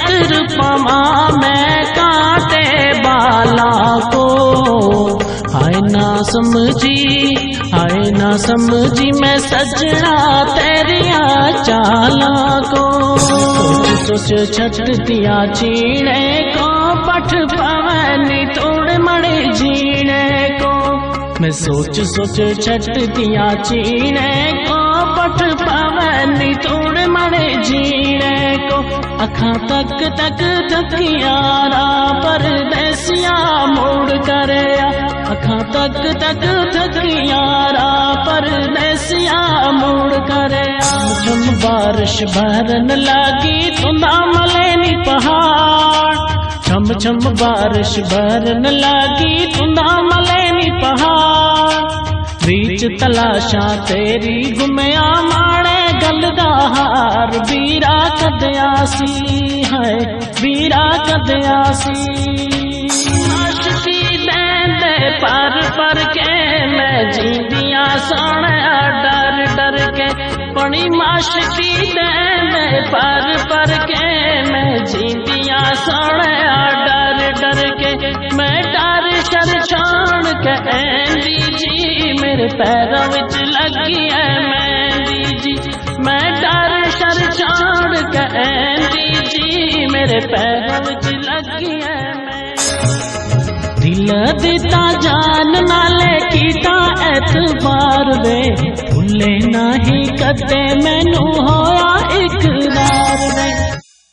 टक्कर पावा मैं कांटे बाला को। आए ना समझी मैं सजना तेरिया चाला को। सोच छट दिया चीणे को पठ पवनी तोड़ मड़े जीने को। मैं सोच छट दिया चीणे को पठ पवनी तोड़ मड़े जीने को। अखा तक थकियारा परदेसिया मोड़ करे। अखा तक थकियारा परदेसिया मोड़ करे। झम बारिश भरन लागी तुंदा मलेनी पहाड़। छम बारिश भरन लागी तुंदा मलेनी पहाड़। बीच तलाशा तेरी गुमया माणे गलदा हार। वीरा कदयासी है वीरा कदयासी। आशिकी देंदे पर के मैं जींदिया सोने डर के। पड़ी माशिकी देंदे पर के मैं जींदिया सोने डर के। मैं डर शर छाण के ऐंदी जी मेरे पैरों विच लगी है मेहंदी जी। मैं डर शर छाण के ऐंदी जी मेरे पैरों विच लगी है मेहंदी। दिल दिता जान नाले कीता एतबार वे। भुले नहीं कदे मैनू होया इकरार वे।